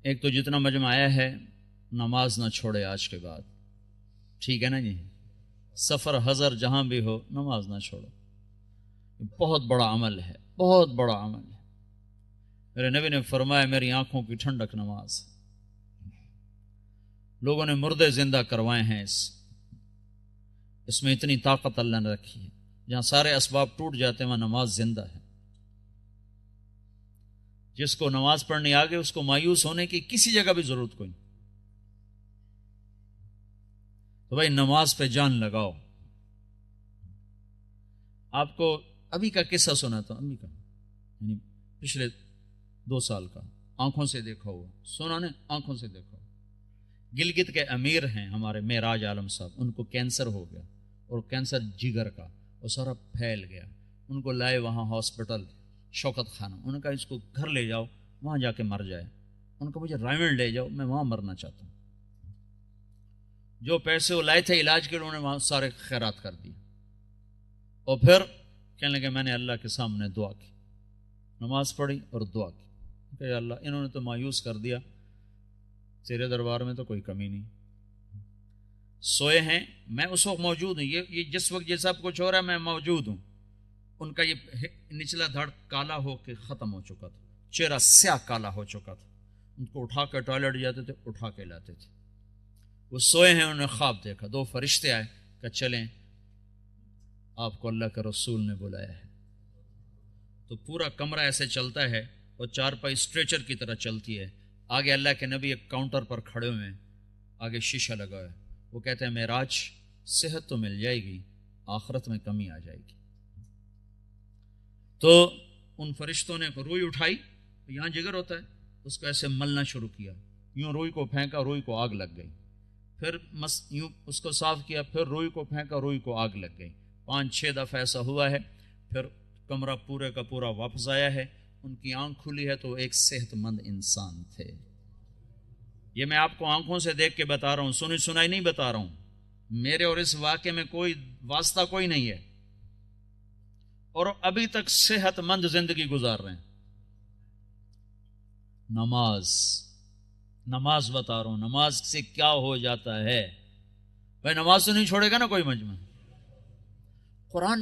ایک تو جتنا مجمع آیا ہے نماز نہ چھوڑے آج کے بعد، ٹھیک ہے نا جی؟ سفر حضر جہاں بھی ہو نماز نہ چھوڑو، بہت بڑا عمل ہے، بہت بڑا عمل ہے۔ میرے نبی نے فرمایا میری آنکھوں کی ٹھنڈک نماز۔ لوگوں نے مردے زندہ کروائے ہیں، اس میں اتنی طاقت اللہ نے رکھی ہے، جہاں سارے اسباب ٹوٹ جاتے ہیں وہاں نماز زندہ ہے۔ جس کو نماز پڑھنی آگے اس کو مایوس ہونے کی کسی جگہ بھی ضرورت کوئی نہیں۔ تو بھائی نماز پہ جان لگاؤ۔ آپ کو ابھی کا قصہ سناتا ہوں، ابھی کا یعنی پچھلے 2 سال کا، آنکھوں سے دیکھا ہوا، سنا نے آنکھوں سے دیکھا ہوا۔ گلگت کے امیر ہیں ہمارے معراج عالم صاحب، ان کو کینسر ہو گیا، اور کینسر جگر کا، وہ سارا پھیل گیا۔ ان کو لائے وہاں ہاسپٹل شوکت خانہ، انہوں نے کہا اس کو گھر لے جاؤ وہاں جا کے مر جائے۔ ان کو مجھے رائمنڈ لے جاؤ، میں وہاں مرنا چاہتا ہوں۔ جو پیسے وہ لائے تھے علاج کے انہوں نے وہاں سارے خیرات کر دیے، اور پھر کہنے لگے میں نے اللہ کے سامنے دعا کی، نماز پڑھی اور دعا کی کہ یا اللہ انہوں نے تو مایوس کر دیا، تیرے دربار میں تو کوئی کمی نہیں۔ سوئے ہیں، میں اس وقت موجود ہوں، یہ جس وقت یہ سب کچھ ہو رہا ہے میں موجود ہوں۔ ان کا یہ نچلا دھڑ کالا ہو کے ختم ہو چکا تھا، چہرہ سیاہ کالا ہو چکا تھا۔ ان کو اٹھا کے ٹوائلٹ جاتے تھے، اٹھا کے لاتے تھے۔ وہ سوئے ہیں، انہوں نے خواب دیکھا، 2 فرشتے آئے کہ چلیں آپ کو اللہ کے رسول نے بلایا ہے۔ تو پورا کمرہ ایسے چلتا ہے اور 4 پائی اسٹریچر کی طرح چلتی ہے۔ آگے اللہ کے نبی ایک کاؤنٹر پر کھڑے ہوئے ہیں، آگے شیشہ لگا ہے۔ وہ کہتے ہیں معراج صحت تو مل جائے گی، آخرت میں کمی آ جائے گی۔ تو ان فرشتوں نے روئی اٹھائی، یہاں جگر ہوتا ہے، اس کو ایسے ملنا شروع کیا، یوں روئی کو پھینکا، روئی کو آگ لگ گئی۔ پھر یوں اس کو صاف کیا، پھر روئی کو پھینکا، روئی کو آگ لگ گئی۔ 5-6 دفعہ ایسا ہوا ہے۔ پھر کمرہ پورے کا پورا واپس آیا ہے، ان کی آنکھ کھلی ہے تو ایک صحت مند انسان تھے۔ یہ میں آپ کو آنکھوں سے دیکھ کے بتا رہا ہوں، سنی سنائی نہیں بتا رہا ہوں، میرے اور اس واقعے میں کوئی واسطہ کوئی نہیں ہے، اور ابھی تک صحت مند زندگی گزار رہے ہیں۔ نماز بتا رہا ہوں، نماز سے کیا ہو جاتا ہے۔ بھائی نماز تو نہیں چھوڑے گا نا کوئی مجمع۔ قرآن